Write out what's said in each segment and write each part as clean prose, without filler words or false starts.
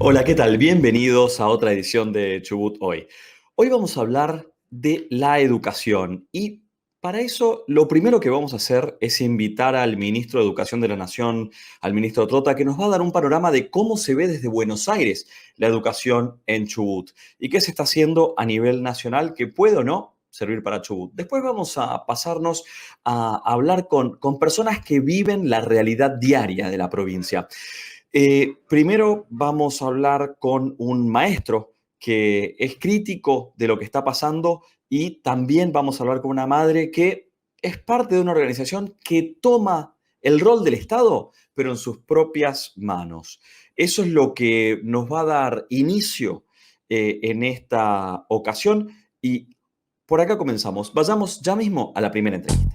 Hola, ¿qué tal? Bienvenidos a otra edición de Chubut Hoy. Hoy vamos a hablar de la educación y para eso lo primero que vamos a hacer es invitar al ministro de Educación de la Nación, al ministro Trota, que nos va a dar un panorama de cómo se ve desde Buenos Aires la educación en Chubut y qué se está haciendo a nivel nacional que puede o no servir para Chubut. Después vamos a pasarnos a hablar con personas que viven la realidad diaria de la provincia. Primero vamos a hablar con un maestro que es crítico de lo que está pasando y también vamos a hablar con una madre que es parte de una organización que toma el rol del Estado, pero en sus propias manos. Eso es lo que nos va a dar inicio en esta ocasión y por acá comenzamos. Vayamos ya mismo a la primera entrevista.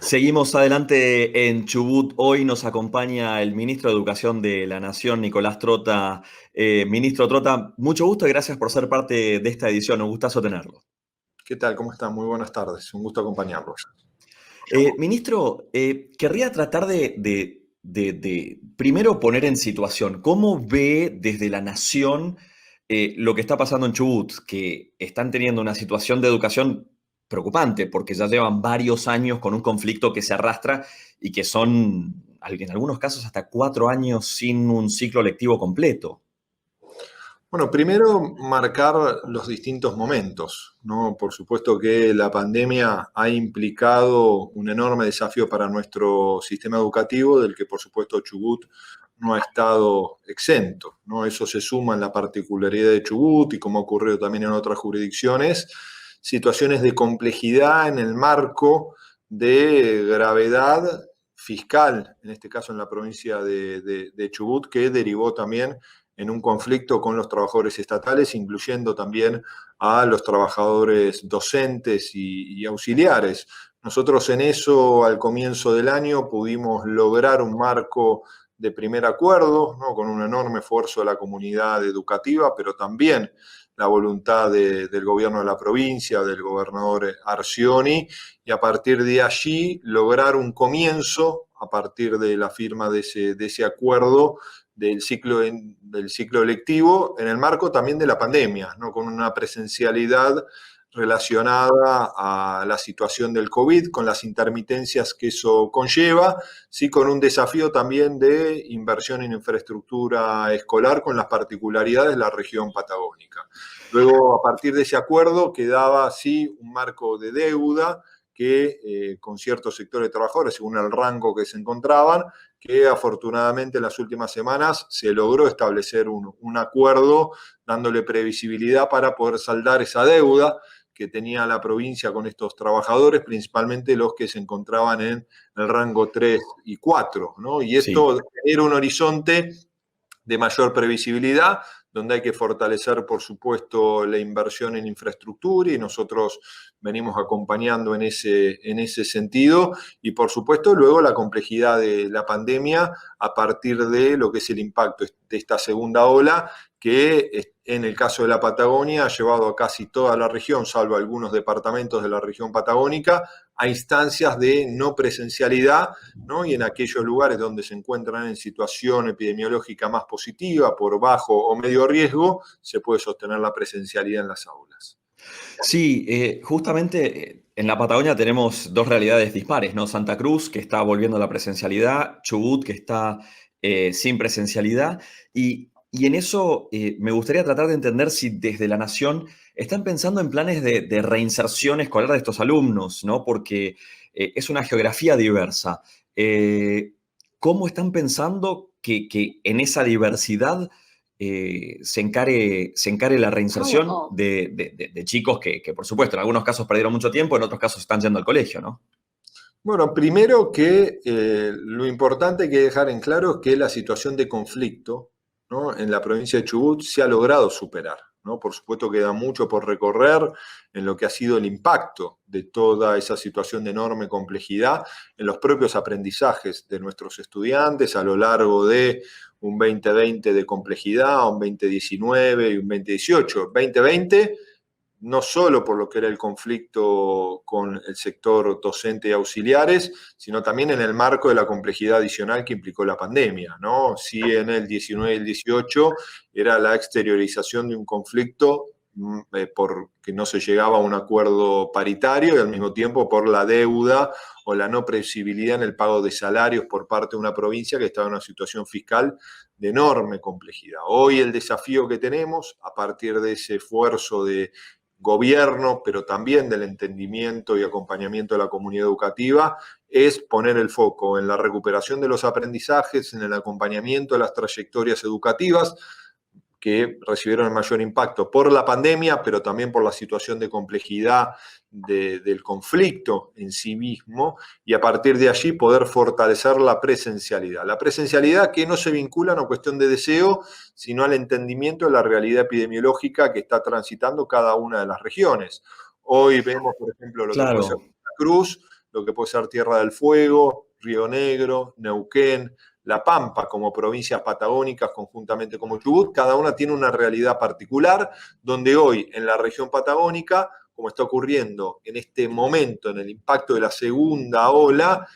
Seguimos adelante en Chubut. Hoy nos acompaña el ministro de Educación de la Nación, Nicolás Trota. Ministro Trota, mucho gusto y gracias por ser parte de esta edición. Un gustazo tenerlo. ¿Qué tal? ¿Cómo están? Muy buenas tardes. Un gusto acompañarlos. Ministro, querría tratar de primero poner en situación cómo ve desde la Nación lo que está pasando en Chubut, que están teniendo una situación de educación preocupante, porque ya llevan varios años con un conflicto que se arrastra y que son, en algunos casos, hasta 4 años sin un ciclo lectivo completo. Bueno, primero marcar los distintos momentos, ¿no? Por supuesto que la pandemia ha implicado un enorme desafío para nuestro sistema educativo, del que por supuesto Chubut no ha estado exento, ¿no? Eso se suma en la particularidad de Chubut y como ha ocurrido también en otras jurisdicciones, situaciones de complejidad en el marco de gravedad fiscal, en este caso en la provincia de Chubut, que derivó también en un conflicto con los trabajadores estatales, incluyendo también a los trabajadores docentes y auxiliares. Nosotros en eso, al comienzo del año, pudimos lograr un marco de primer acuerdo, ¿no? Con un enorme esfuerzo de la comunidad educativa, pero también la voluntad del gobierno de la provincia, del gobernador Arcioni, y a partir de allí lograr un comienzo, a partir de la firma de ese acuerdo, del ciclo lectivo, en el marco también de la pandemia, ¿no? Con una presencialidad relacionada a la situación del COVID, con las intermitencias que eso conlleva, sí, con un desafío también de inversión en infraestructura escolar, con las particularidades de la región patagónica. Luego, a partir de ese acuerdo, quedaba, sí, un marco de deuda que con ciertos sectores de trabajadores, según el rango que se encontraban, que afortunadamente en las últimas semanas se logró establecer un acuerdo dándole previsibilidad para poder saldar esa deuda que tenía la provincia con estos trabajadores, principalmente los que se encontraban en el rango 3 y 4, ¿no? Y esto Sí. era un horizonte de mayor previsibilidad, donde hay que fortalecer, por supuesto, la inversión en infraestructura y nosotros venimos acompañando en ese sentido y, por supuesto, luego la complejidad de la pandemia a partir de lo que es el impacto de esta segunda ola que en el caso de la Patagonia ha llevado a casi toda la región, salvo algunos departamentos de la región patagónica, a instancias de no presencialidad, ¿no? Y en aquellos lugares donde se encuentran en situación epidemiológica más positiva, por bajo o medio riesgo, se puede sostener la presencialidad en las aulas. Sí, justamente en la Patagonia tenemos dos realidades dispares, ¿no? Santa Cruz, que está volviendo a la presencialidad, Chubut, que está sin presencialidad, y en eso me gustaría tratar de entender si desde la Nación están pensando en planes de reinserción escolar de estos alumnos, ¿no? Porque es una geografía diversa. Eh, ¿Cómo están pensando que en esa diversidad se encare la reinserción de chicos que, por supuesto, en algunos casos perdieron mucho tiempo, en otros casos están yendo al colegio, ¿no? Bueno, primero que lo importante que dejar en claro es que la situación de conflicto, ¿no? En la provincia de Chubut se ha logrado superar, ¿no? Por supuesto queda mucho por recorrer en lo que ha sido el impacto de toda esa situación de enorme complejidad en los propios aprendizajes de nuestros estudiantes a lo largo de un 2020 de complejidad, un 2019 y un 2018. 2020 no solo por lo que era el conflicto con el sector docente y auxiliares, sino también en el marco de la complejidad adicional que implicó la pandemia, ¿no? Sí, en el 19 y el 18 era la exteriorización de un conflicto porque no se llegaba a un acuerdo paritario y al mismo tiempo por la deuda o la no previsibilidad en el pago de salarios por parte de una provincia que estaba en una situación fiscal de enorme complejidad. Hoy el desafío que tenemos, a partir de ese esfuerzo de gobierno, pero también del entendimiento y acompañamiento de la comunidad educativa, es poner el foco en la recuperación de los aprendizajes, en el acompañamiento de las trayectorias educativas, que recibieron el mayor impacto por la pandemia, pero también por la situación de complejidad del conflicto en sí mismo, y a partir de allí poder fortalecer la presencialidad. La presencialidad que no se vincula a una cuestión de deseo, sino al entendimiento de la realidad epidemiológica que está transitando cada una de las regiones. Hoy vemos, por ejemplo, lo que puede ser Claro. Santa Cruz, lo que puede ser Tierra del Fuego, Río Negro, Neuquén, La Pampa como provincias patagónicas conjuntamente como Chubut, cada una tiene una realidad particular, donde hoy en la región patagónica, como está ocurriendo en este momento, en el impacto de la segunda ola,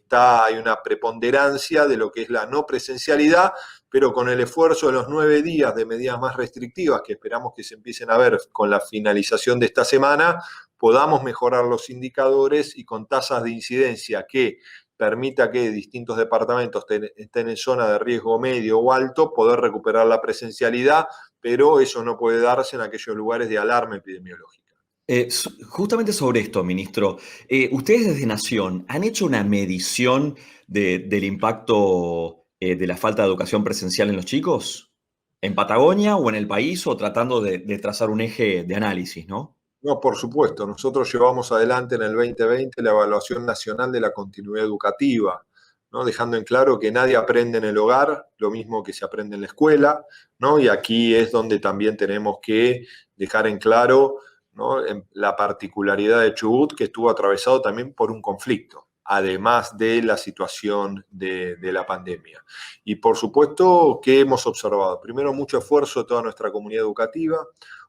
hay una preponderancia de lo que es la no presencialidad, pero con el esfuerzo de los 9 días de medidas más restrictivas que esperamos que se empiecen a ver con la finalización de esta semana, podamos mejorar los indicadores y con tasas de incidencia que permita que distintos departamentos estén en zona de riesgo medio o alto, poder recuperar la presencialidad, pero eso no puede darse en aquellos lugares de alarma epidemiológica. Justamente sobre esto, ministro, ustedes desde Nación han hecho una medición del impacto de la falta de educación presencial en los chicos, en Patagonia o en el país, o tratando de trazar un eje de análisis, ¿no? No, por supuesto, nosotros llevamos adelante en el 2020 la evaluación nacional de la continuidad educativa, ¿no? Dejando en claro que nadie aprende en el hogar lo mismo que se aprende en la escuela, ¿no? Y aquí es donde también tenemos que dejar en claro, ¿no?, la particularidad de Chubut, que estuvo atravesado también por un conflicto, además de la situación de la pandemia. Y por supuesto, ¿qué hemos observado? Primero, mucho esfuerzo de toda nuestra comunidad educativa,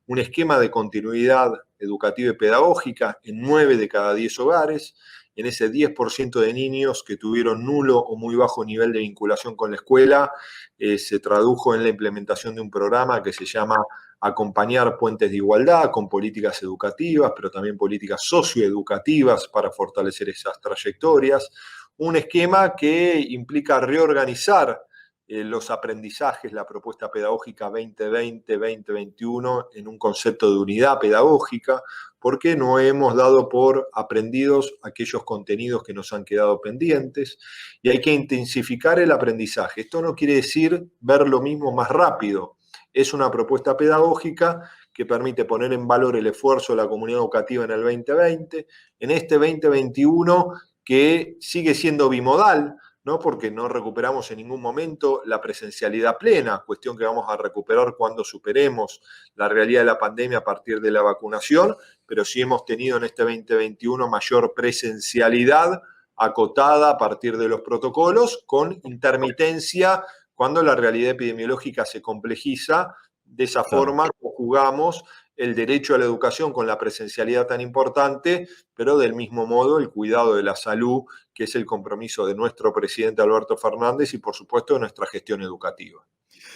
un esquema de continuidad educativa y pedagógica en 9 de cada 10 hogares, en ese 10% de niños que tuvieron nulo o muy bajo nivel de vinculación con la escuela, se tradujo en la implementación de un programa que se llama Acompañar Puentes de Igualdad, con políticas educativas, pero también políticas socioeducativas para fortalecer esas trayectorias. Un esquema que implica reorganizar los aprendizajes, la propuesta pedagógica 2020-2021 en un concepto de unidad pedagógica, porque no hemos dado por aprendidos aquellos contenidos que nos han quedado pendientes, y hay que intensificar el aprendizaje. Esto no quiere decir ver lo mismo más rápido, es una propuesta pedagógica que permite poner en valor el esfuerzo de la comunidad educativa en el 2020, en este 2021 que sigue siendo bimodal, ¿no?, porque no recuperamos en ningún momento la presencialidad plena, cuestión que vamos a recuperar cuando superemos la realidad de la pandemia a partir de la vacunación, pero sí hemos tenido en este 2021 mayor presencialidad acotada a partir de los protocolos, con intermitencia cuando la realidad epidemiológica se complejiza. De esa Claro. forma conjugamos el derecho a la educación con la presencialidad tan importante, pero del mismo modo el cuidado de la salud, que es el compromiso de nuestro presidente Alberto Fernández y por supuesto de nuestra gestión educativa.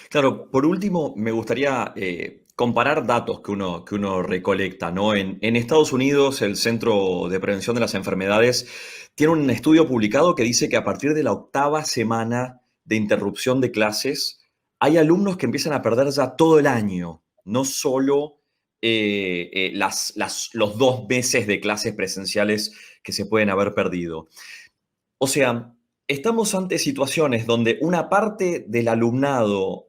Claro, por último, me gustaría comparar datos que uno recolecta, ¿no? En Estados Unidos, el Centro de Prevención de las Enfermedades tiene un estudio publicado que dice que a partir de la 8ª semana de interrupción de clases, hay alumnos que empiezan a perder ya todo el año, no solo los 2 meses de clases presenciales que se pueden haber perdido. O sea, estamos ante situaciones donde una parte del alumnado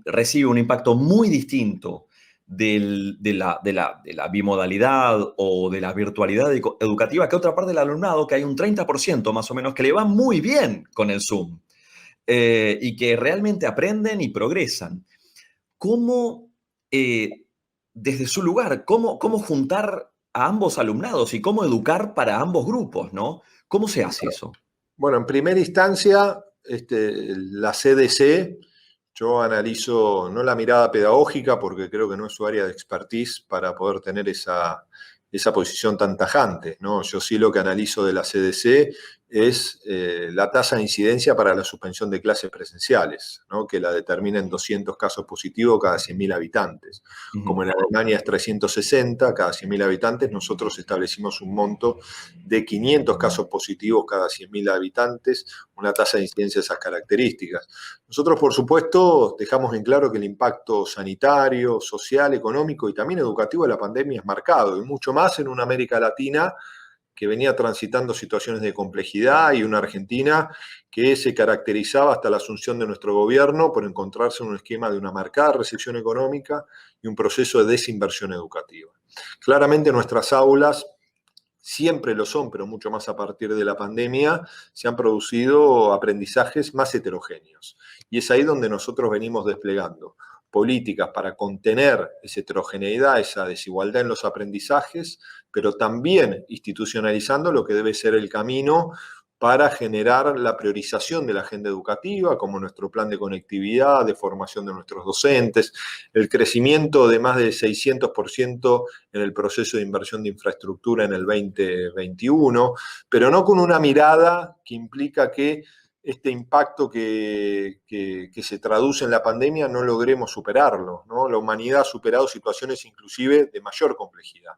recibe un impacto muy distinto de la bimodalidad o de la virtualidad educativa que otra parte del alumnado, que hay un 30% más o menos que le va muy bien con el Zoom y que realmente aprenden y progresan. ¿Cómo, desde su lugar, cómo juntar a ambos alumnados y cómo educar para ambos grupos, ¿no? ¿Cómo se hace eso? Bueno, en primera instancia, la CDC, Yo analizo no la mirada pedagógica, porque creo que no es su área de expertise para poder tener esa posición tan tajante, ¿no? Yo sí lo que analizo de la CDC es la tasa de incidencia para la suspensión de clases presenciales, ¿no? Que la determina en 200 casos positivos cada 100.000 habitantes. Como Ujú. en Alemania es 360 cada 100.000 habitantes, nosotros establecimos un monto de 500 casos positivos cada 100.000 habitantes, una tasa de incidencia de esas características. Nosotros, por supuesto, dejamos en claro que el impacto sanitario, social, económico y también educativo de la pandemia es marcado, y mucho más en una América Latina que venía transitando situaciones de complejidad y una Argentina que se caracterizaba hasta la asunción de nuestro gobierno por encontrarse en un esquema de una marcada recesión económica y un proceso de desinversión educativa. Claramente nuestras aulas siempre lo son, pero mucho más a partir de la pandemia, se han producido aprendizajes más heterogéneos. Y es ahí donde nosotros venimos desplegando políticas para contener esa heterogeneidad, esa desigualdad en los aprendizajes, pero también institucionalizando lo que debe ser el camino para generar la priorización de la agenda educativa, como nuestro plan de conectividad, de formación de nuestros docentes, el crecimiento de más de 600% en el proceso de inversión de infraestructura en el 2021, pero no con una mirada que implica que este impacto que se traduce en la pandemia no logremos superarlo, ¿no? La humanidad ha superado situaciones inclusive de mayor complejidad.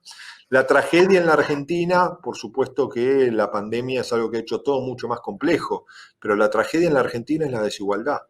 La tragedia en la Argentina, por supuesto que la pandemia es algo que ha hecho todo mucho más complejo, pero la tragedia en la Argentina es la desigualdad.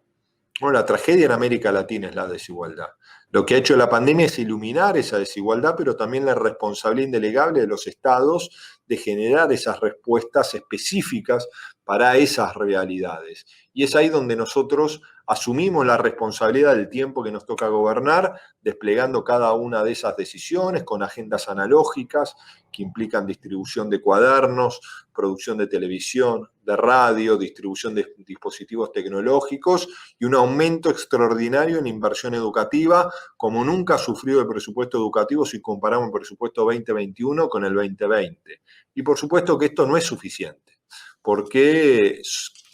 Bueno, la tragedia en América Latina es la desigualdad. Lo que ha hecho la pandemia es iluminar esa desigualdad, pero también la responsabilidad indelegable de los estados de generar esas respuestas específicas para esas realidades. Y es ahí donde nosotros asumimos la responsabilidad del tiempo que nos toca gobernar, desplegando cada una de esas decisiones con agendas analógicas que implican distribución de cuadernos, producción de televisión, de radio, distribución de dispositivos tecnológicos y un aumento extraordinario en inversión educativa, como nunca ha sufrido el presupuesto educativo si comparamos el presupuesto 2021 con el 2020. Y por supuesto que esto no es suficiente, porque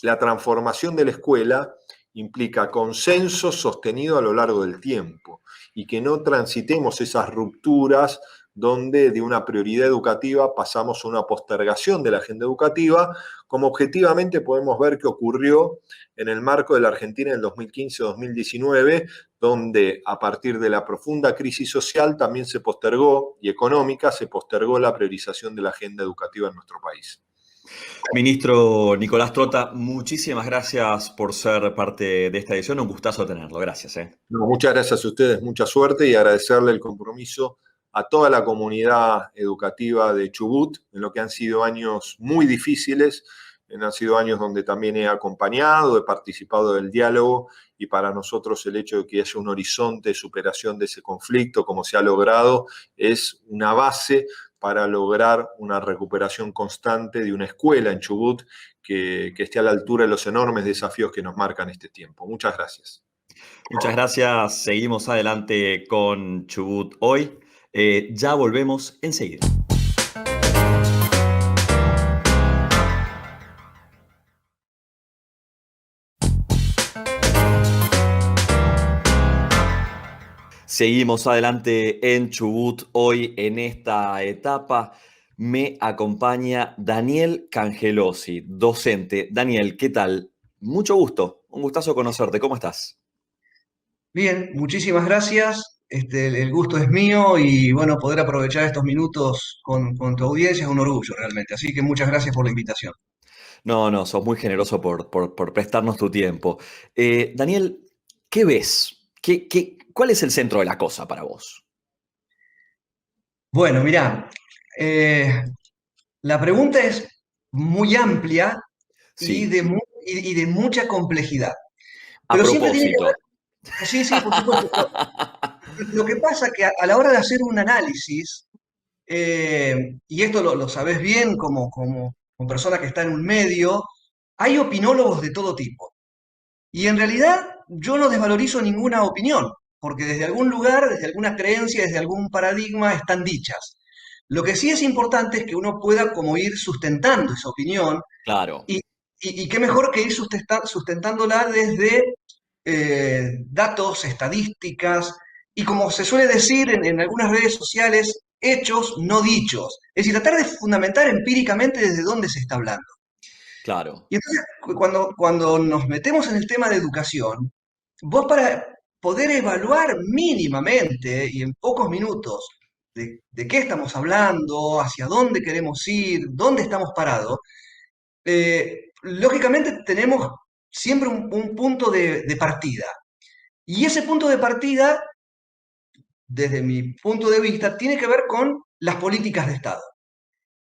la transformación de la escuela implica consenso sostenido a lo largo del tiempo y que no transitemos esas rupturas donde de una prioridad educativa pasamos a una postergación de la agenda educativa, como objetivamente podemos ver que ocurrió en el marco de la Argentina en el 2015-2019, donde a partir de la profunda crisis social también se postergó, y económica, se postergó la priorización de la agenda educativa en nuestro país. Ministro Nicolás Trota, muchísimas gracias por ser parte de esta edición. Un gustazo tenerlo. Gracias. No, muchas gracias a ustedes, mucha suerte y agradecerle el compromiso a toda la comunidad educativa de Chubut en lo que han sido años muy difíciles, han sido años donde también he acompañado, he participado del diálogo y para nosotros el hecho de que haya un horizonte de superación de ese conflicto, como se ha logrado, es una base para lograr una recuperación constante de una escuela en Chubut que esté a la altura de los enormes desafíos que nos marcan este tiempo. Muchas gracias. Muchas gracias. Seguimos adelante con Chubut hoy. Ya volvemos enseguida. Seguimos adelante en Chubut hoy en esta etapa. Me acompaña Daniel Cangelosi, docente. Daniel, ¿qué tal? Mucho gusto, un gustazo conocerte. ¿Cómo estás? Bien, muchísimas gracias. El gusto es mío y bueno, poder aprovechar estos minutos con tu audiencia es un orgullo realmente. Así que muchas gracias por la invitación. No, no, sos muy generoso por prestarnos tu tiempo. Daniel, ¿qué ves? ¿Cuál es el centro de la cosa para vos? Bueno, mirá, eh, la pregunta es muy amplia y Sí, y de mucha complejidad, a pero siempre tiene que propósito. ver, sí, sí, por supuesto. Lo que pasa que a la hora de hacer un análisis, y esto lo sabés bien como persona que está en un medio, hay opinólogos de todo tipo. Y en realidad yo no desvalorizo ninguna opinión, porque desde algún lugar, desde alguna creencia, desde algún paradigma están dichas. Lo que sí es importante es que uno pueda como ir sustentando esa opinión Claro. y, y qué mejor que ir sustentándola desde datos, estadísticas y, como se suele decir en algunas redes sociales, hechos no dichos. Es decir, tratar de fundamentar empíricamente desde dónde se está hablando. Claro, Y entonces, cuando nos metemos en el tema de educación, vos, para poder evaluar mínimamente y en pocos minutos de qué estamos hablando, hacia dónde queremos ir, dónde estamos parados, lógicamente tenemos siempre un punto de partida. Y ese punto de partida, desde mi punto de vista, tiene que ver con las políticas de Estado.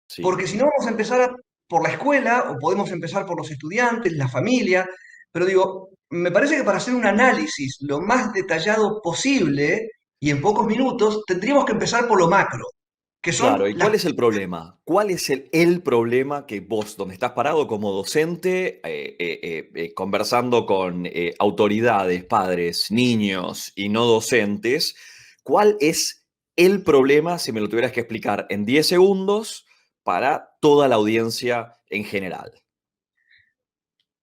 sí. Porque si no, vamos a empezar por la escuela, o podemos empezar por los estudiantes, la familia, pero digo, me parece que para hacer un análisis lo más detallado posible y en pocos minutos, tendríamos que empezar por lo macro, que Claro, son ¿y las... cuál es el problema? ¿Cuál es el problema que vos, donde estás parado como docente, conversando con autoridades, padres, niños y no docentes, cuál es el problema, si me lo tuvieras que explicar en 10 segundos, para toda la audiencia en general?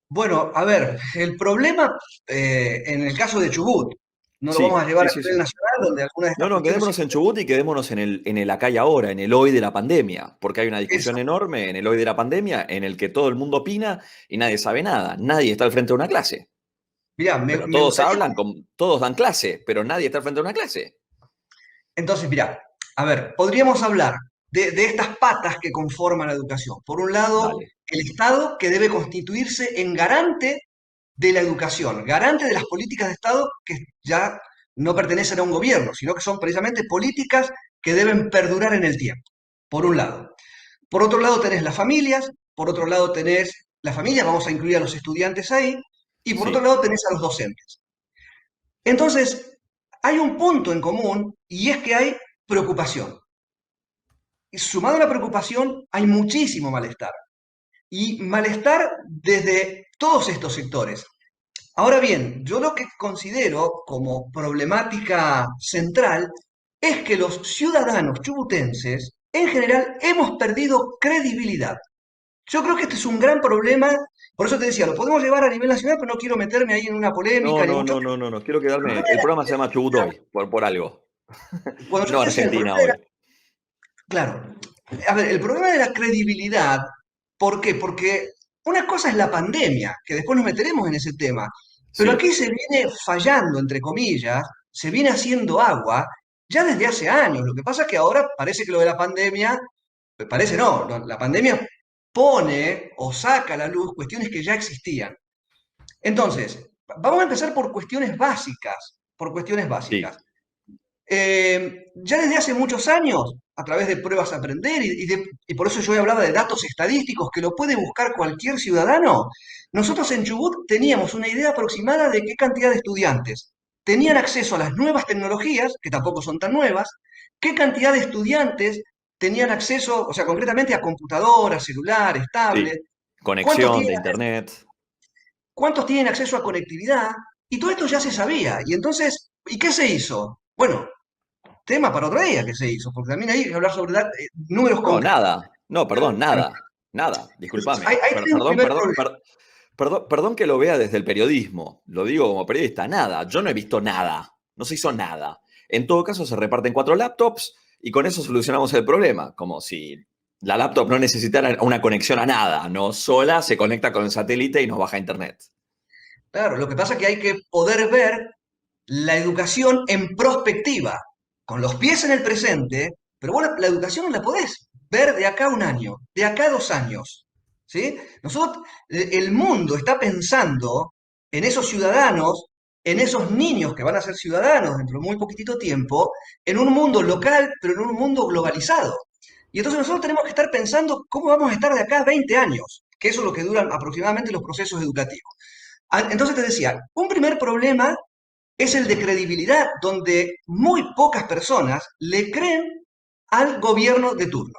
Bueno, a ver, el problema en el caso de Chubut, no lo vamos Sí, a llevar sí, a sí, nivel sí. nacional, donde algunas de No, estas no, cuestiones... quedémonos en Chubut y quedémonos en el acá y ahora, en el hoy de la pandemia, porque hay una discusión enorme en el hoy de la pandemia en el que todo el mundo opina y nadie sabe nada. Nadie está al frente de una clase. Mirá, Pero me todos gustaría... hablan, todos dan clase, pero nadie está al frente de una clase. Entonces, mirá, a ver, podríamos hablar de estas patas que conforman la educación. Por un lado, Dale. el Estado, que debe constituirse en garante de la educación, garante de las políticas de Estado que ya no pertenecen a un gobierno, sino que son precisamente políticas que deben perdurar en el tiempo, por un lado. Por otro lado tenés las familias, por otro lado tenés las familias, vamos a incluir a los estudiantes ahí, y por otro Sí, lado tenés a los docentes. Entonces, hay un punto en común y es que hay preocupación. Y sumado a la preocupación, hay muchísimo malestar. Y malestar desde todos estos sectores. Ahora bien, yo lo que considero como problemática central es que los ciudadanos chubutenses, en general, hemos perdido credibilidad. Yo creo que este es un gran problema, por eso te decía, lo podemos llevar a nivel nacional, pero no quiero meterme ahí en una no, polémica, ni no, mucho no, no, no, no. Quiero quedarme. menos. El programa se llama Chubut Hoy, por algo. Cuando yo No te decía el Argentina problema de la... hoy. Claro, a ver, el problema de la credibilidad, ¿por qué? Porque una cosa es la pandemia, que después nos meteremos en ese tema, pero Sí, aquí se viene fallando, entre comillas, se viene haciendo agua ya desde hace años. Lo que pasa es que ahora parece que lo de la pandemia, parece no, la pandemia pone o saca a la luz cuestiones que ya existían. Entonces, vamos a empezar por cuestiones básicas, por cuestiones básicas. sí, Ya desde hace muchos años, a través de pruebas a aprender, y por eso yo hablaba de datos estadísticos que lo puede buscar cualquier ciudadano, nosotros en Chubut teníamos una idea aproximada de qué cantidad de estudiantes tenían acceso a las nuevas tecnologías, que tampoco son tan nuevas, qué cantidad de estudiantes tenían acceso, o sea, concretamente a computadoras, celulares, sí. tablets, cuántos Conexión tienen, de internet. cuántos tienen acceso a conectividad, y todo esto ya se sabía. Y entonces, ¿y qué se hizo? Bueno, tema para otro día que se hizo, porque también hay que hablar sobre números No, concretos. nada. No, perdón, nada. Nada. Ahí, Discúlpame. ahí tenés un Perdón, primer perdón, problema. perdón que lo vea desde el periodismo. Lo digo como periodista. Nada. Yo no he visto nada. No se hizo nada. En todo caso, se reparten 4 laptops y con eso solucionamos el problema. Como si la laptop no necesitara una conexión a nada. No sola se conecta con el satélite y nos baja a internet. Claro, lo que pasa es que hay que poder ver la educación en prospectiva, con los pies en el presente, pero vos la educación no la podés ver de acá a un año, de acá a 2 años. ¿Sí? Nosotros, el mundo está pensando en esos ciudadanos, en esos niños que van a ser ciudadanos dentro de muy poquitito tiempo, en un mundo local, pero en un mundo globalizado. Y entonces nosotros tenemos que estar pensando cómo vamos a estar de acá a 20 años, que eso es lo que duran aproximadamente los procesos educativos. Entonces te decía, un primer problema es el de credibilidad, donde muy pocas personas le creen al gobierno de turno.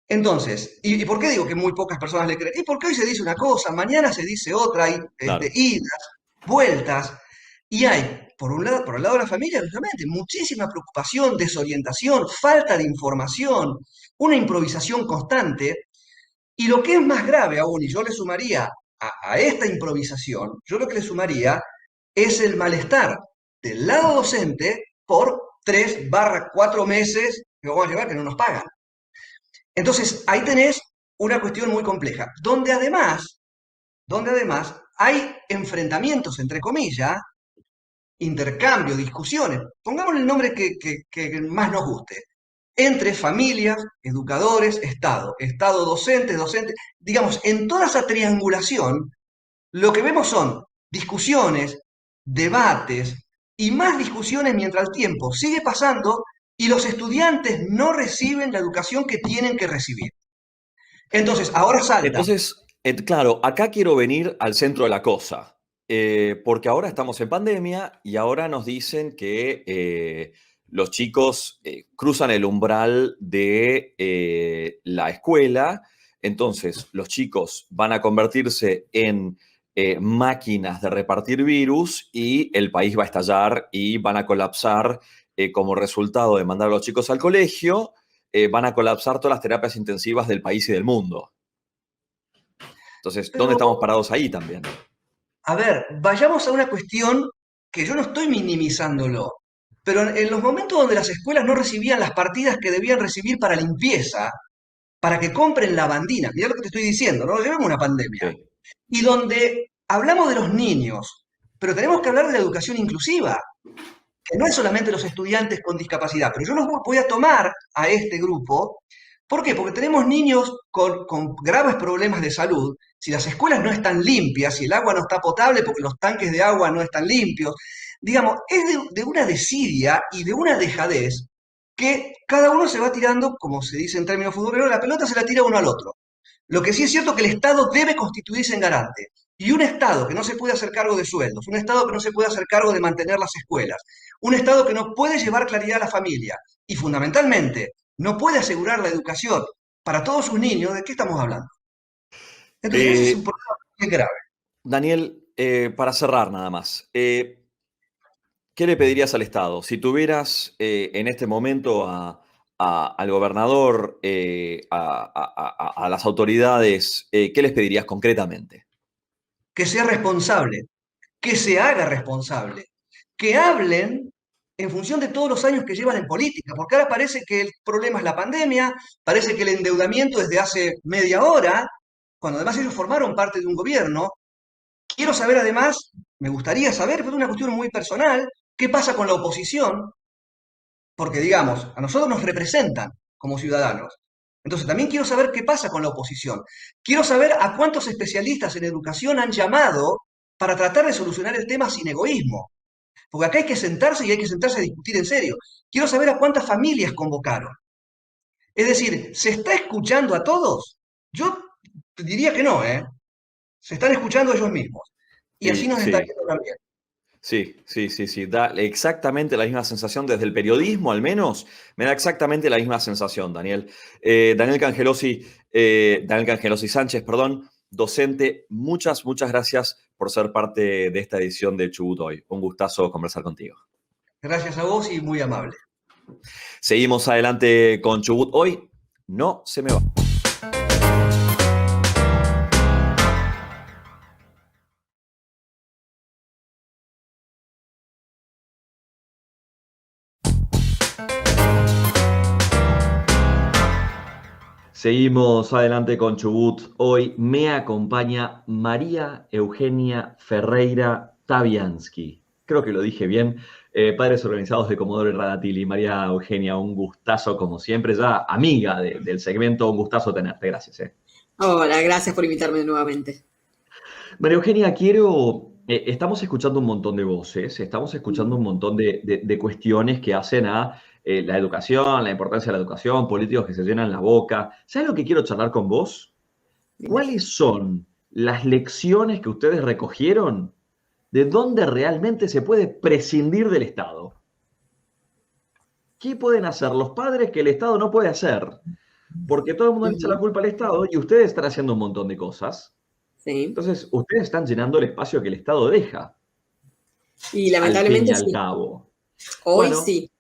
Entonces, ¿y por qué digo que muy pocas personas le creen? Y porque hoy se dice una cosa, mañana se dice otra, hay Claro. idas, vueltas, y hay, por el lado de la familia, justamente, muchísima preocupación, desorientación, falta de información, una improvisación constante, y lo que es más grave aún, y yo le sumaría a esta improvisación, yo lo que le sumaría es el malestar del lado docente por 3/4 meses que vamos a llevar que no nos pagan. Entonces, ahí tenés una cuestión muy compleja, donde además hay enfrentamientos, entre comillas, intercambio, discusiones, pongámosle el nombre que más nos guste, entre familias, educadores, Estado docente, digamos, en toda esa triangulación, lo que vemos son discusiones, debates y más discusiones mientras el tiempo sigue pasando y los estudiantes no reciben la educación que tienen que recibir. Entonces, ahora salta. Entonces, claro, acá quiero venir al centro de la cosa, porque ahora estamos en pandemia y ahora nos dicen que los chicos cruzan el umbral de la escuela, entonces los chicos van a convertirse en máquinas de repartir virus y el país va a estallar y van a colapsar como resultado de mandar a los chicos al colegio, van a colapsar todas las terapias intensivas del país y del mundo. Entonces, ¿dónde Pero, estamos parados ahí también? a ver, vayamos a una cuestión que yo no estoy minimizándolo, pero en los momentos donde las escuelas no recibían las partidas que debían recibir para limpieza, para que compren lavandina, mirá lo que te estoy diciendo, ¿no? Llevamos una pandemia. Sí. Y donde hablamos de los niños, pero tenemos que hablar de la educación inclusiva, que no es solamente los estudiantes con discapacidad, pero yo los voy a tomar a este grupo. ¿Por qué? Porque tenemos niños con graves problemas de salud. Si las escuelas no están limpias, si el agua no está potable porque los tanques de agua no están limpios, digamos, es de una desidia y de una dejadez que cada uno se va tirando, como se dice en términos futboleros, la pelota se la tira uno al otro. Lo que sí es cierto que el Estado debe constituirse en garante. Y un Estado que no se puede hacer cargo de sueldos, un Estado que no se puede hacer cargo de mantener las escuelas, un Estado que no puede llevar claridad a la familia y fundamentalmente no puede asegurar la educación para todos sus niños, ¿de qué estamos hablando? Entonces ese es un Eh, problema muy grave. Daniel, para cerrar nada más, ¿qué le pedirías al Estado? Si tuvieras en este momento al gobernador, a las autoridades, ¿qué les pedirías concretamente? Que sea responsable, que se haga responsable, que hablen en función de todos los años que llevan en política, porque ahora parece que el problema es la pandemia, parece que el endeudamiento es de hace media hora, cuando además ellos formaron parte de un gobierno. Quiero saber además, me gustaría saber, pero es una cuestión muy personal, qué pasa con la oposición, porque digamos, a nosotros nos representan como ciudadanos. Entonces también quiero saber qué pasa con la oposición. Quiero saber a cuántos especialistas en educación han llamado para tratar de solucionar el tema sin egoísmo. Porque acá hay que sentarse y hay que sentarse a discutir en serio. Quiero saber a cuántas familias convocaron. Es decir, ¿se está escuchando a todos? Yo diría que no, ¿eh? Se están escuchando ellos mismos. Y así Sí, nos está sí, yendo también. sí, sí, sí, sí. Da exactamente la misma sensación desde el periodismo, al menos, me da exactamente la misma sensación, Daniel. Daniel Cangelosi Sánchez, perdón, docente, muchas gracias por ser parte de esta edición de Chubut Hoy. Un gustazo conversar contigo. Gracias a vos y muy amable. Seguimos adelante con Chubut Hoy. No se me va. Seguimos adelante con Chubut. Hoy me acompaña María Eugenia Ferreira Tabianski. Creo que lo dije bien. Padres Organizados de Comodoro y Radatili. María Eugenia, un gustazo como siempre, ya amiga del segmento, un gustazo tenerte. Gracias. Hola, gracias por invitarme nuevamente. María Eugenia, estamos escuchando un montón de voces, estamos escuchando un montón de cuestiones que hacen a la educación, la importancia de la educación, políticos que se llenan la boca. ¿Sabes lo que quiero charlar con vos? ¿Cuáles son las lecciones que ustedes recogieron de dónde realmente se puede prescindir del Estado? ¿Qué pueden hacer los padres que el Estado no puede hacer? Porque todo el mundo le echa la culpa al Estado y ustedes están haciendo un montón de cosas. Sí. Entonces, ustedes están llenando el espacio que el Estado deja. Y lamentablemente Al fin y sí. al cabo. Hoy Bueno, sí.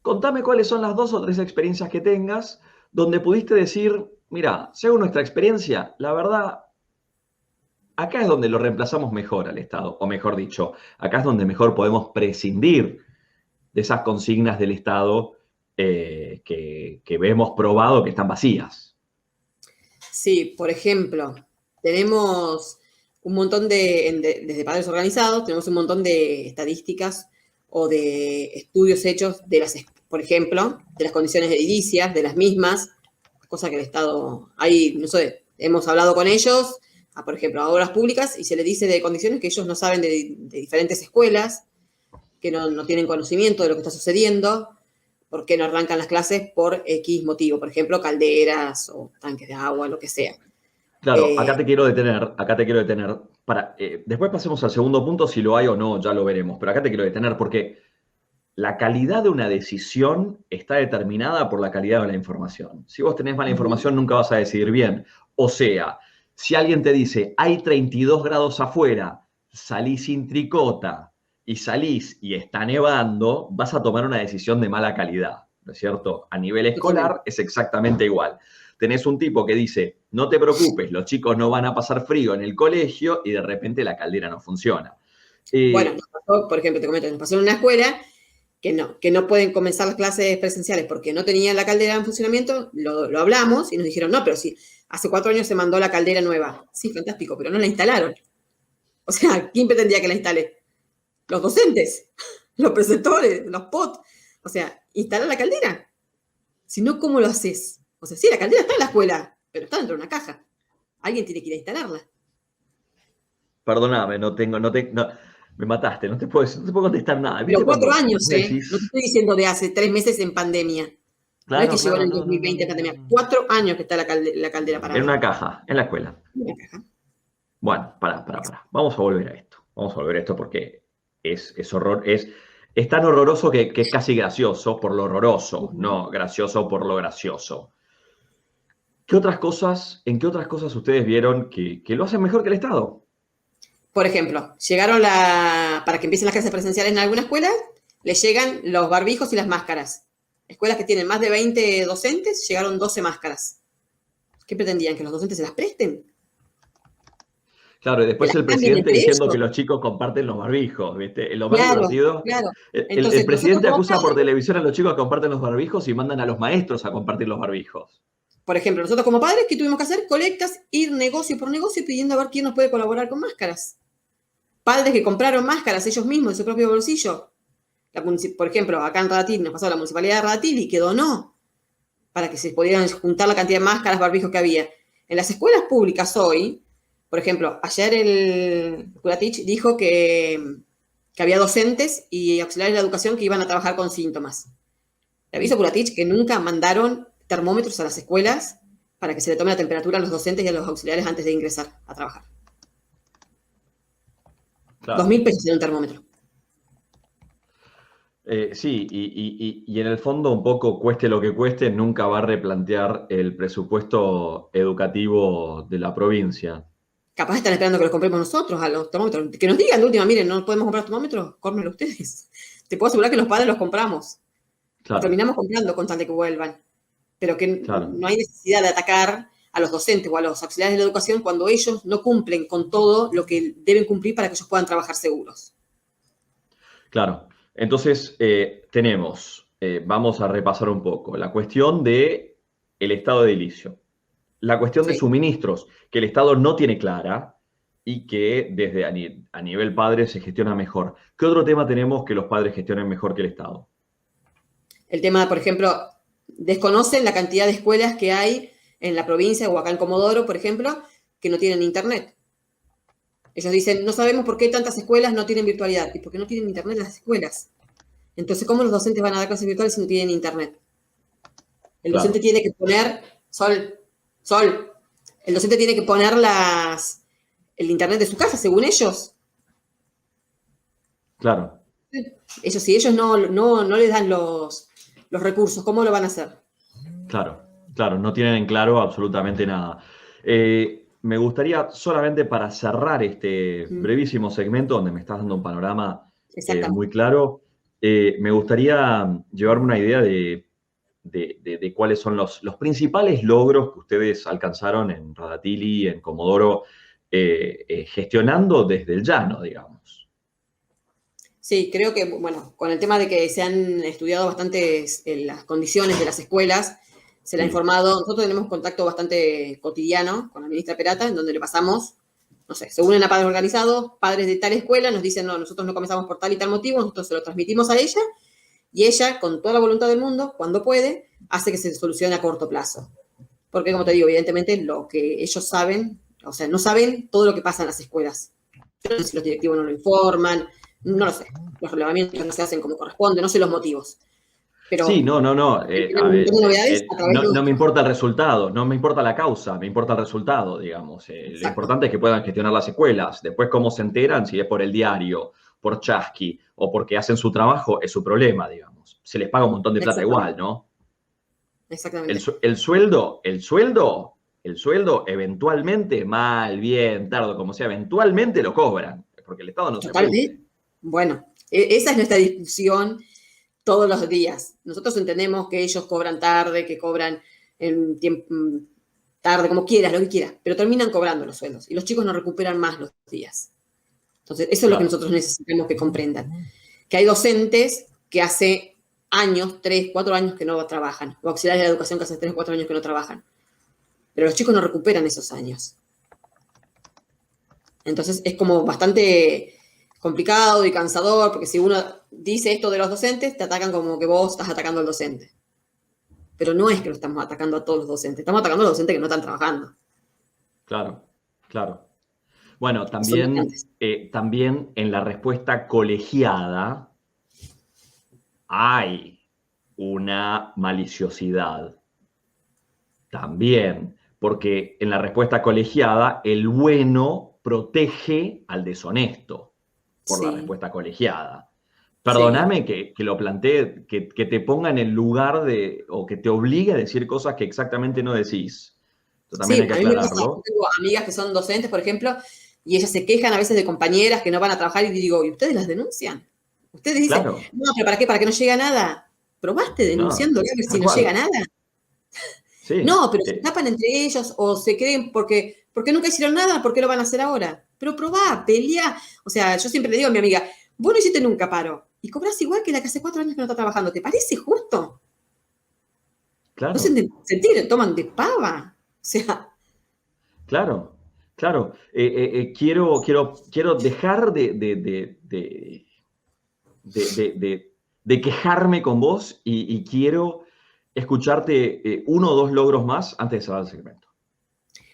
contame cuáles son las 2 o 3 experiencias que tengas donde pudiste decir, mira, según nuestra experiencia, la verdad, acá es donde lo reemplazamos mejor al Estado, o mejor dicho, acá es donde mejor podemos prescindir de esas consignas del Estado que vemos probado que están vacías. Sí, por ejemplo, tenemos un montón desde padres organizados, tenemos un montón de estadísticas o de estudios hechos por ejemplo, de las condiciones edilicias, de las mismas, cosa que el Estado, ahí, no sé, hemos hablado con ellos, por ejemplo, a obras públicas, y se les dice de condiciones que ellos no saben de diferentes escuelas, que no tienen conocimiento de lo que está sucediendo, por qué no arrancan las clases por X motivo, por ejemplo, calderas o tanques de agua, lo que sea. Claro, acá te quiero detener, después pasemos al segundo punto, si lo hay o no, ya lo veremos, pero acá te quiero detener porque la calidad de una decisión está determinada por la calidad de la información. Si vos tenés mala información, nunca vas a decidir bien. O sea, si alguien te dice, hay 32 grados afuera, salís sin tricota y salís y está nevando, vas a tomar una decisión de mala calidad, ¿no es cierto? A nivel escolar es exactamente igual. Tenés un tipo que dice, no te preocupes, los chicos no van a pasar frío en el colegio y de repente la caldera no funciona. Bueno, nos pasó, por ejemplo, te comento, nos pasó en una escuela que no pueden comenzar las clases presenciales porque no tenían la caldera en funcionamiento, lo hablamos y nos dijeron, no, pero sí, hace 4 años se mandó la caldera nueva. Sí, fantástico, pero no la instalaron. O sea, ¿quién pretendía que la instale? Los docentes, los preceptores, los POT. O sea, instala la caldera. Si no, ¿cómo lo haces? O sea, sí, la caldera está en la escuela, pero está dentro de una caja. Alguien tiene que ir a instalarla. Perdóname, me mataste, no te puedo contestar nada. Pero 4 años, vos decís, no te estoy diciendo de hace 3 meses en pandemia. claro, no es que llegó en el 2020 en pandemia. 4 años que está la caldera parada. En una caja, en la escuela. En una caja. Bueno, pará. Vamos a volver a esto. Vamos a volver a esto porque es tan horroroso que es casi gracioso por lo horroroso, no gracioso por lo gracioso. ¿En qué otras cosas ustedes vieron que lo hacen mejor que el Estado? Por ejemplo, para que empiecen las clases presenciales en alguna escuela, les llegan los barbijos y las máscaras. Escuelas que tienen más de 20 docentes, llegaron 12 máscaras. ¿Qué pretendían? ¿Que los docentes se las presten? Claro, y después el presidente diciendo que los chicos comparten los barbijos, ¿viste? Lo más divertido. Claro. El presidente acusa por televisión a los chicos que comparten los barbijos y mandan a los maestros a compartir los barbijos. Por ejemplo, nosotros como padres, ¿qué tuvimos que hacer? Colectas, ir negocio por negocio pidiendo a ver quién nos puede colaborar con máscaras. Padres que compraron máscaras ellos mismos de su propio bolsillo. Por ejemplo, acá en Radatili nos pasó la municipalidad de Radatili que donó para que se pudieran juntar la cantidad de máscaras, barbijos que había. En las escuelas públicas hoy, por ejemplo, ayer el Curatich dijo que había docentes y auxiliares de la educación que iban a trabajar con síntomas. Le aviso a Curatich que nunca mandaron termómetros a las escuelas para que se le tome la temperatura a los docentes y a los auxiliares antes de ingresar a trabajar. Claro. 2.000 pesos en un termómetro. Sí, y en el fondo un poco cueste lo que cueste, nunca va a replantear el presupuesto educativo de la provincia. Capaz están esperando que los compremos nosotros a los termómetros. Que nos digan de última, miren, no podemos comprar termómetros, cómprenlo ustedes. Te puedo asegurar que los padres los compramos. Claro. Terminamos comprando con tal de que vuelvan. Pero que no hay necesidad de atacar a los docentes o a los auxiliares de la educación cuando ellos no cumplen con todo lo que deben cumplir para que ellos puedan trabajar seguros. Claro. Entonces, vamos a repasar un poco, la cuestión del estado edilicio, la cuestión de suministros, que el Estado no tiene clara y que desde a nivel padre se gestiona mejor. ¿Qué otro tema tenemos que los padres gestionen mejor que el Estado? El tema, por ejemplo, desconocen la cantidad de escuelas que hay en la provincia o acá en Comodoro, por ejemplo, que no tienen internet. Ellos dicen, no sabemos por qué tantas escuelas no tienen virtualidad. ¿Y por qué no tienen internet las escuelas? Entonces, ¿cómo los docentes van a dar clases virtuales si no tienen internet? El docente tiene que poner, el docente tiene que poner el internet de su casa, según ellos. Claro. Ellos, si ellos no les dan los recursos, ¿cómo lo van a hacer? Claro, no tienen en claro absolutamente nada. Me gustaría, solamente para cerrar este brevísimo segmento donde me estás dando un panorama muy claro, me gustaría llevarme una idea de cuáles son los principales logros que ustedes alcanzaron en Radatili, en Comodoro, gestionando desde el llano, digamos. Sí, creo que, bueno, con el tema de que se han estudiado bastante las condiciones de las escuelas, se le ha Sí. informado, nosotros tenemos contacto bastante cotidiano con la ministra Perata, en donde le pasamos, no sé, se unen a padres organizados, padres de tal escuela, nos dicen, no, nosotros no comenzamos por tal y tal motivo, nosotros se lo transmitimos a ella, y ella, con toda la voluntad del mundo, cuando puede, hace que se solucione a corto plazo. Porque, como te digo, evidentemente lo que ellos saben, o sea, no saben todo lo que pasa en las escuelas. Yo no sé si los directivos no lo informan, no lo sé. Los relevamientos no se hacen como corresponde, no sé los motivos. Pero Sí, no. tienen A un ver, montón de novedades a través no me nuestro. importa el resultado, no me importa la causa, me importa el resultado, digamos. Lo Exacto. importante es que puedan gestionar las escuelas. Después, cómo se enteran, si es por el diario, por Chasqui o porque hacen su trabajo, es su problema, digamos. Se les paga un montón de plata igual, Exactamente. ¿no? Exactamente. El sueldo, eventualmente, mal, bien, tarde, como sea, eventualmente lo cobran, porque el Estado no se Totalmente. mete. Bueno, esa es nuestra discusión todos los días. Nosotros entendemos que ellos cobran tarde, que cobran en tiempo, tarde, como quieras, lo que quieras, pero terminan cobrando los sueldos y los chicos no recuperan más los días. Entonces, eso es lo que Claro. nosotros necesitamos que comprendan. Que hay docentes que hace años, 3, 4 años que no trabajan, o auxiliares de educación que hace 3, 4 años que no trabajan, pero los chicos no recuperan esos años. Entonces, es como bastante complicado y cansador, porque si uno dice esto de los docentes, te atacan como que vos estás atacando al docente. Pero no es que lo estamos atacando a todos los docentes, estamos atacando a los docentes que no están trabajando. Claro, claro. Bueno, Que son también, docentes. también en la respuesta colegiada hay una maliciosidad. También, porque en la respuesta colegiada el bueno protege al deshonesto por la Sí, respuesta colegiada. sí. Perdóname que lo plantee, que te ponga en el lugar de, o que te obligue a decir cosas que exactamente no decís. Esto también hay Sí, que a mí me pasa, yo aclararlo. tengo amigas que son docentes, por ejemplo, y ellas se quejan a veces de compañeras que no van a trabajar y digo, ¿y ustedes las denuncian? Ustedes dicen, Claro, no, pero ¿para qué? ¿Para que no llega nada? ¿Probaste no, denunciándole a ver si tal no llega cual. nada? Sí, No, pero se tapan entre ellos o se creen porque nunca hicieron nada, ¿por qué lo van a hacer ahora? Pero probá, pelea. O sea, yo siempre le digo a mi amiga, vos no hiciste nunca paro y cobras igual que la que hace 4 años que no está trabajando. ¿Te parece justo? No claro, se toman de pava. O sea, claro, claro. Quiero dejar de quejarme con vos y quiero escucharte uno o dos logros más antes de cerrar el segmento.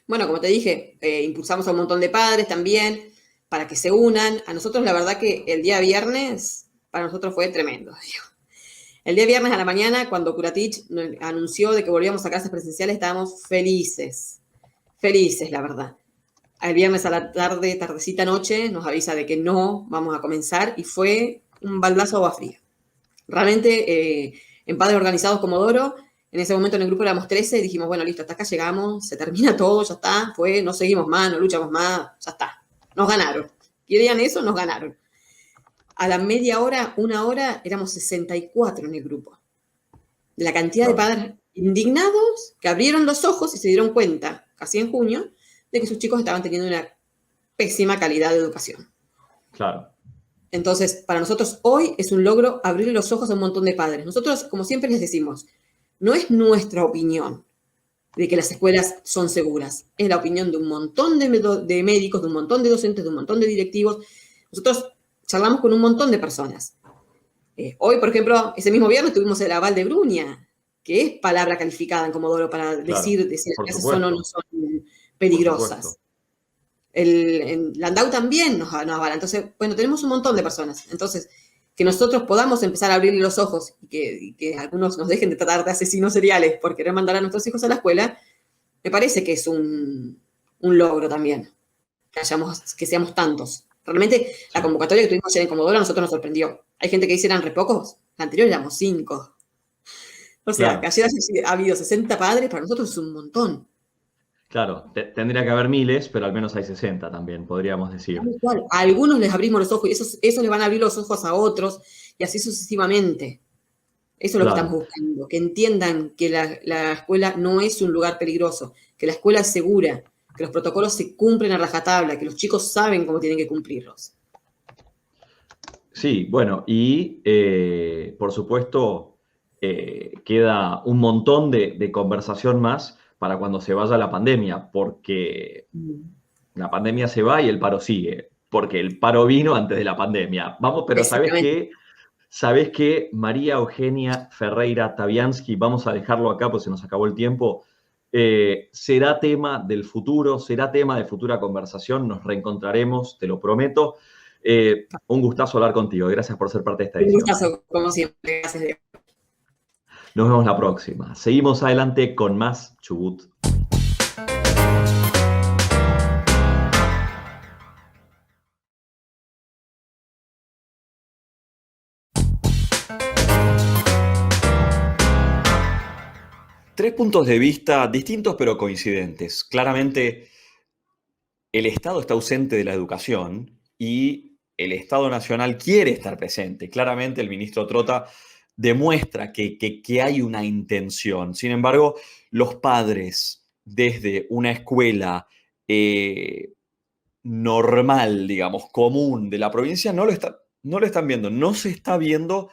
bueno, como te dije, impulsamos a un montón de padres también para que se unan. A nosotros la verdad que el día viernes para nosotros fue tremendo. El día viernes a la mañana, cuando Curatich anunció de que volvíamos a clases presenciales, estábamos felices, felices, la verdad. El viernes a la tarde, tardecita noche, nos avisa de que no vamos a comenzar y fue un baldazo de agua fría. Realmente, en Padres Organizados Comodoro, en ese momento en el grupo éramos 13 y dijimos, bueno, listo, hasta acá llegamos, se termina todo, ya está, no seguimos más, no luchamos más, ya está. Nos ganaron. ¿Querían eso? Nos ganaron. A la media hora, una hora, éramos 64 en el grupo. De la cantidad de Claro, padres indignados que abrieron los ojos y se dieron cuenta, casi en junio, de que sus chicos estaban teniendo una pésima calidad de educación. claro, Entonces, para nosotros hoy es un logro abrir los ojos a un montón de padres. Nosotros, como siempre les decimos, no es nuestra opinión de que las escuelas son seguras, es la opinión de un montón de médicos, de un montón de docentes, de un montón de directivos. Nosotros charlamos con un montón de personas. Hoy, por ejemplo, ese mismo viernes tuvimos el aval de Bruña, que es palabra calificada en Comodoro para claro. decir de si las Por clases son o no supuesto, son por peligrosas. supuesto. En Landau también nos avala. Entonces, bueno, tenemos un montón de personas. Entonces, que nosotros podamos empezar a abrirle los ojos y que algunos nos dejen de tratar de asesinos seriales por querer mandar a nuestros hijos a la escuela, me parece que es un logro también, que seamos tantos. Realmente, la Sí, convocatoria que tuvimos ayer en Comodoro a nosotros nos sorprendió. Hay gente que dice eran re pocos, la anterior éramos 5. O sea, que claro, ayer ha habido 60 padres, para nosotros es un montón. claro. Tendría que haber miles, pero al menos hay 60 también, podríamos decir. A algunos les abrimos los ojos y esos les van a abrir los ojos a otros y así sucesivamente. Eso es lo que estamos Claro, buscando, que entiendan que la escuela no es un lugar peligroso, que la escuela es segura, que los protocolos se cumplen a rajatabla, que los chicos saben cómo tienen que cumplirlos. Sí, bueno, y por supuesto queda un montón de conversación más para cuando se vaya la pandemia, porque la pandemia se va y el paro sigue, porque el paro vino antes de la pandemia. Vamos, pero ¿sabés Exactamente. qué? ¿Sabés qué? María Eugenia Ferreira Tabianski, vamos a dejarlo acá porque se nos acabó el tiempo. Será tema del futuro, será tema de futura conversación, nos reencontraremos, te lo prometo. Un gustazo hablar contigo, gracias por ser parte de esta Un edición. gustazo, como siempre. Gracias, Diego. Nos vemos la próxima. Seguimos adelante con más Chubut. Tres puntos de vista distintos pero coincidentes. Claramente, el Estado está ausente de la educación y el Estado Nacional quiere estar presente. Claramente, el ministro Trota demuestra que hay una intención. Sin embargo, los padres, desde una escuela normal, digamos, común de la provincia, no lo están viendo. No se está viendo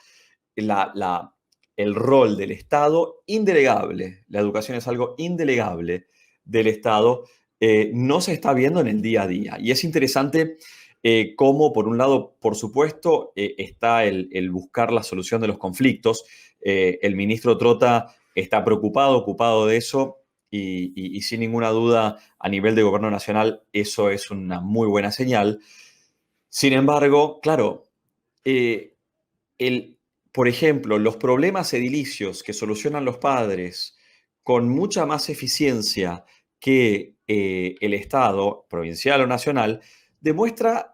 el rol del Estado indelegable. La educación es algo indelegable del Estado. No se está viendo en el día a día. Y es interesante cómo, por un lado, por supuesto, está el buscar la solución de los conflictos. El ministro Trota está preocupado, ocupado de eso, y sin ninguna duda, a nivel de gobierno nacional, eso es una muy buena señal. Sin embargo, claro, por ejemplo, los problemas edilicios que solucionan los padres con mucha más eficiencia que el Estado, provincial o nacional, demuestra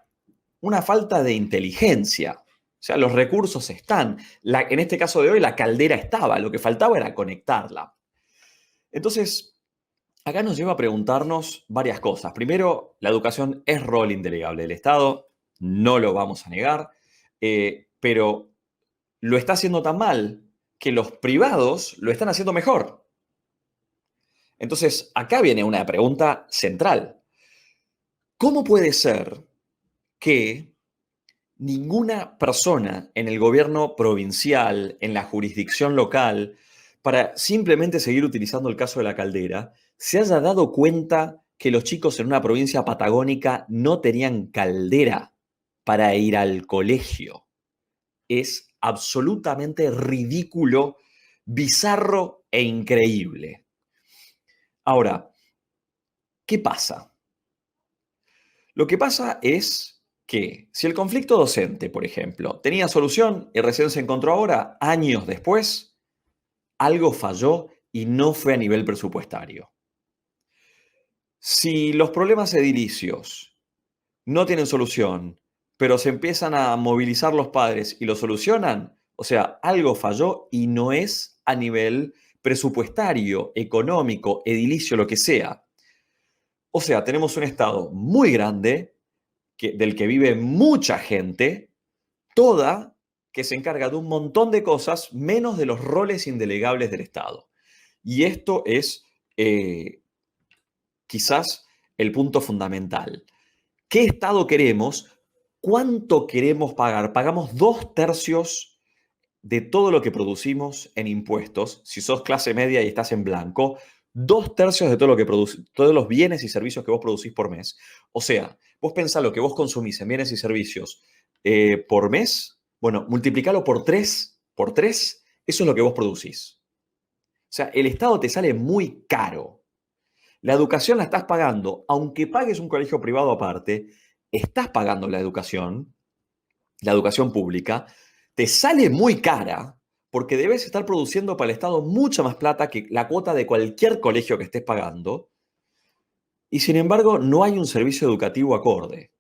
una falta de inteligencia. O sea, los recursos están. En este caso de hoy, la caldera estaba, lo que faltaba era conectarla. Entonces, acá nos lleva a preguntarnos varias cosas. Primero, la educación es rol indelegable del Estado, no lo vamos a negar, pero lo está haciendo tan mal que los privados lo están haciendo mejor. Entonces, acá viene una pregunta central. ¿Cómo puede ser que ninguna persona en el gobierno provincial, en la jurisdicción local, para simplemente seguir utilizando el caso de la caldera, se haya dado cuenta que los chicos en una provincia patagónica no tenían caldera para ir al colegio? Es absolutamente ridículo, bizarro e increíble. Ahora, ¿qué pasa? Lo que pasa es que si el conflicto docente, por ejemplo, tenía solución y recién se encontró ahora, años después, algo falló y no fue a nivel presupuestario. Si los problemas edilicios no tienen solución, pero se empiezan a movilizar los padres y lo solucionan, o sea, algo falló y no es a nivel presupuestario, económico, edilicio, lo que sea. O sea, tenemos un Estado muy grande, del que vive mucha gente, toda que se encarga de un montón de cosas, menos de los roles indelegables del Estado. Y esto es quizás el punto fundamental. ¿Qué Estado queremos? ¿Cuánto queremos pagar? Pagamos 2/3 de todo lo que producimos en impuestos. Si sos clase media y estás en blanco, 2/3 de todo lo que todos los bienes y servicios que vos producís por mes. O sea, vos pensás lo que vos consumís en bienes y servicios por mes, bueno, multiplicalo por 3, eso es lo que vos producís. O sea, el Estado te sale muy caro. La educación la estás pagando, aunque pagues un colegio privado aparte, estás pagando la educación pública, te sale muy cara porque debes estar produciendo para el Estado mucha más plata que la cuota de cualquier colegio que estés pagando, y sin embargo no hay un servicio educativo acorde.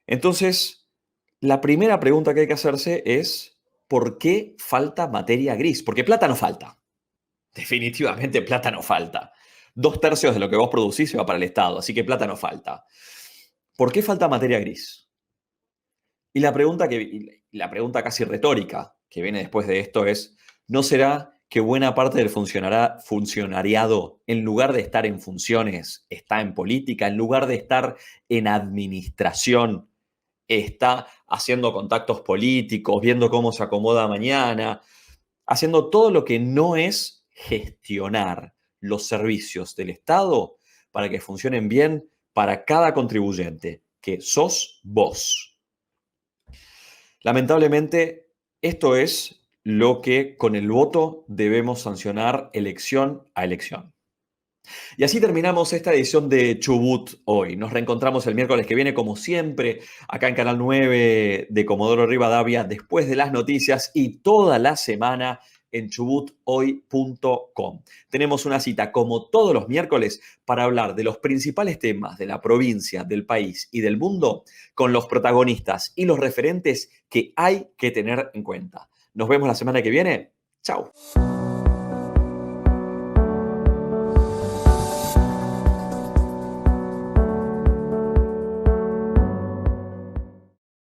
Entonces, la primera pregunta que hay que hacerse es, ¿por qué falta materia gris? Porque plata no falta. Definitivamente plata no falta. 2/3 de lo que vos producís se va para el Estado, así que plata no falta. ¿Por qué falta materia gris? Y la pregunta casi retórica que viene después de esto es, ¿no será que buena parte del funcionariado, en lugar de estar en funciones, está en política, en lugar de estar en administración, está haciendo contactos políticos, viendo cómo se acomoda mañana, haciendo todo lo que no es gestionar los servicios del Estado para que funcionen bien para cada contribuyente, que sos vos. Lamentablemente, esto es lo que con el voto debemos sancionar elección a elección. Y así terminamos esta edición de Chubut hoy. Nos reencontramos el miércoles que viene, como siempre, acá en Canal 9 de Comodoro Rivadavia, después de las noticias y toda la semana en chubuthoy.com. Tenemos una cita, como todos los miércoles, para hablar de los principales temas de la provincia, del país y del mundo, con los protagonistas y los referentes que hay que tener en cuenta. Nos vemos la semana que viene. Chao.